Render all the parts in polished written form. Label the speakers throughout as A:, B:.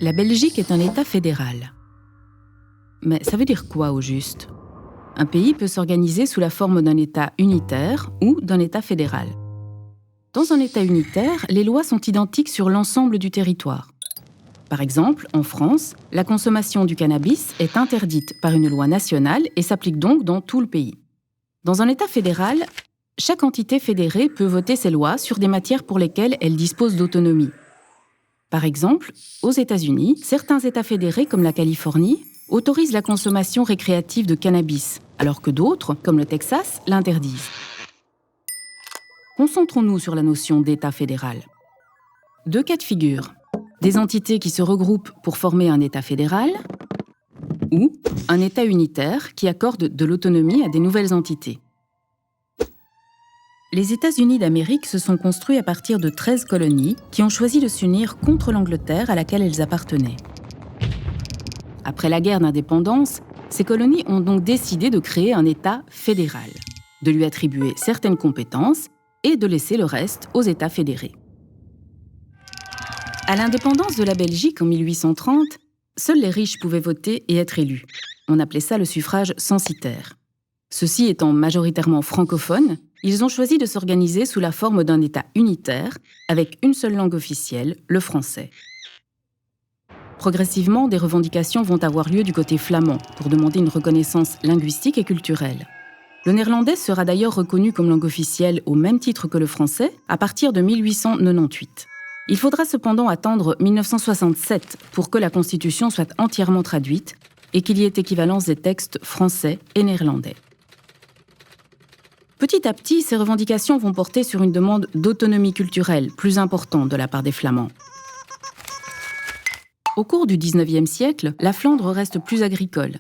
A: La Belgique est un État fédéral. Mais ça veut dire quoi au juste ? Un pays peut s'organiser sous la forme d'un État unitaire ou d'un État fédéral. Dans un État unitaire, les lois sont identiques sur l'ensemble du territoire. Par exemple, en France, la consommation du cannabis est interdite par une loi nationale et s'applique donc dans tout le pays. Dans un État fédéral, chaque entité fédérée peut voter ses lois sur des matières pour lesquelles elle dispose d'autonomie. Par exemple, aux États-Unis, certains États fédérés, comme la Californie, autorisent la consommation récréative de cannabis, alors que d'autres, comme le Texas, l'interdisent. Concentrons-nous sur la notion d'État fédéral. Deux cas de figure. Des entités qui se regroupent pour former un État fédéral ou un État unitaire qui accorde de l'autonomie à des nouvelles entités. Les États-Unis d'Amérique se sont construits à partir de 13 colonies qui ont choisi de s'unir contre l'Angleterre à laquelle elles appartenaient. Après la guerre d'indépendance, ces colonies ont donc décidé de créer un État fédéral, de lui attribuer certaines compétences et de laisser le reste aux États fédérés. À l'indépendance de la Belgique en 1830, seuls les riches pouvaient voter et être élus. On appelait ça le suffrage censitaire. Ceux-ci étant majoritairement francophones, ils ont choisi de s'organiser sous la forme d'un État unitaire, avec une seule langue officielle, le français. Progressivement, des revendications vont avoir lieu du côté flamand pour demander une reconnaissance linguistique et culturelle. Le néerlandais sera d'ailleurs reconnu comme langue officielle au même titre que le français à partir de 1898. Il faudra cependant attendre 1967 pour que la Constitution soit entièrement traduite et qu'il y ait équivalence des textes français et néerlandais. Petit à petit, ces revendications vont porter sur une demande d'autonomie culturelle plus importante de la part des Flamands. Au cours du XIXe siècle, la Flandre reste plus agricole,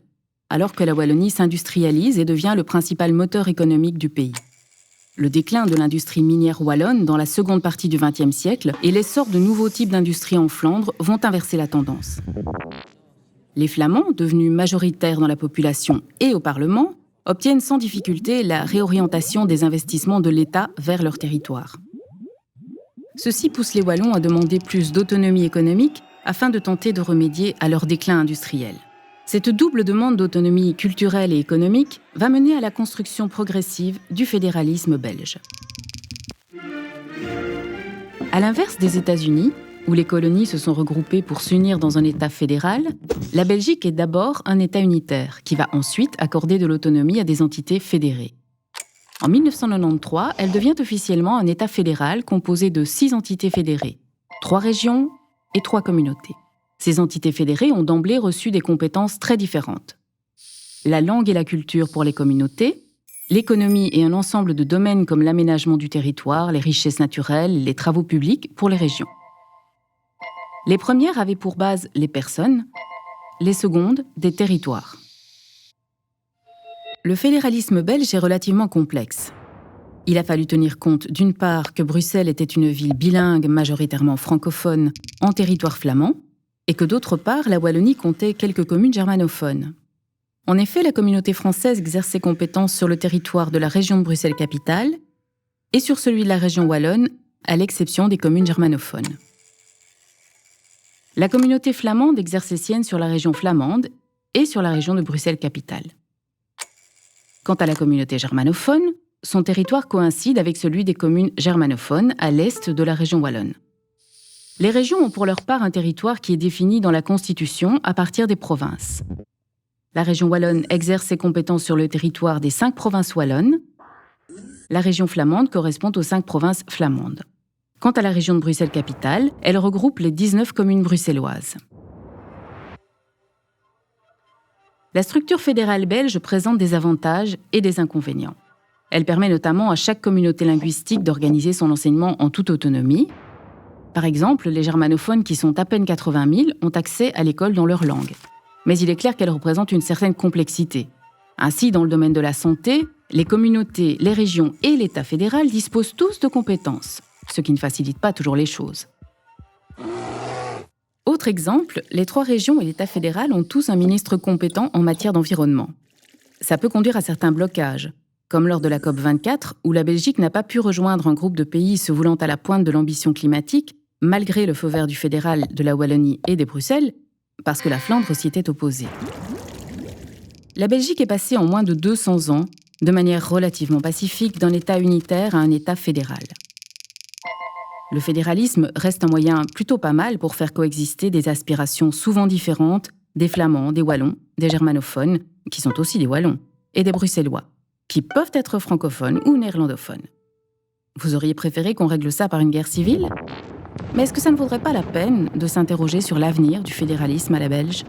A: alors que la Wallonie s'industrialise et devient le principal moteur économique du pays. Le déclin de l'industrie minière wallonne dans la seconde partie du XXe siècle et l'essor de nouveaux types d'industries en Flandre vont inverser la tendance. Les Flamands, devenus majoritaires dans la population et au Parlement, obtiennent sans difficulté la réorientation des investissements de l'État vers leur territoire. Ceci pousse les Wallons à demander plus d'autonomie économique afin de tenter de remédier à leur déclin industriel. Cette double demande d'autonomie culturelle et économique va mener à la construction progressive du fédéralisme belge. À l'inverse des États-Unis, où les colonies se sont regroupées pour s'unir dans un État fédéral, la Belgique est d'abord un État unitaire, qui va ensuite accorder de l'autonomie à des entités fédérées. En 1993, elle devient officiellement un État fédéral composé de 6 entités fédérées, 3 régions et 3 communautés. Ces entités fédérées ont d'emblée reçu des compétences très différentes. La langue et la culture pour les communautés, l'économie et un ensemble de domaines comme l'aménagement du territoire, les richesses naturelles, les travaux publics pour les régions. Les premières avaient pour base les personnes, les secondes des territoires. Le fédéralisme belge est relativement complexe. Il a fallu tenir compte d'une part que Bruxelles était une ville bilingue majoritairement francophone en territoire flamand, et que d'autre part, la Wallonie comptait quelques communes germanophones. En effet, la communauté française exerce ses compétences sur le territoire de la région de Bruxelles-Capitale et sur celui de la région wallonne, à l'exception des communes germanophones. La communauté flamande exerce ses siennes sur la région flamande et sur la région de Bruxelles-Capitale. Quant à la communauté germanophone, son territoire coïncide avec celui des communes germanophones à l'est de la région wallonne. Les régions ont pour leur part un territoire qui est défini dans la Constitution à partir des provinces. La région wallonne exerce ses compétences sur le territoire des 5 provinces wallonnes. La région flamande correspond aux 5 provinces flamandes. Quant à la région de Bruxelles-Capitale, elle regroupe les 19 communes bruxelloises. La structure fédérale belge présente des avantages et des inconvénients. Elle permet notamment à chaque communauté linguistique d'organiser son enseignement en toute autonomie. Par exemple, les germanophones, qui sont à peine 80 000, ont accès à l'école dans leur langue. Mais il est clair qu'elle représente une certaine complexité. Ainsi, dans le domaine de la santé, les communautés, les régions et l'État fédéral disposent tous de compétences, ce qui ne facilite pas toujours les choses. Autre exemple, les 3 régions et l'État fédéral ont tous un ministre compétent en matière d'environnement. Ça peut conduire à certains blocages, comme lors de la COP24, où la Belgique n'a pas pu rejoindre un groupe de pays se voulant à la pointe de l'ambition climatique, malgré le feu vert du fédéral, de la Wallonie et des Bruxelles, parce que la Flandre s'y était opposée. La Belgique est passée en moins de 200 ans, de manière relativement pacifique, d'un État unitaire à un État fédéral. Le fédéralisme reste un moyen plutôt pas mal pour faire coexister des aspirations souvent différentes des Flamands, des Wallons, des germanophones, qui sont aussi des Wallons, et des Bruxellois, qui peuvent être francophones ou néerlandophones. Vous auriez préféré qu'on règle ça par une guerre civile ? Mais est-ce que ça ne vaudrait pas la peine de s'interroger sur l'avenir du fédéralisme à la belge ?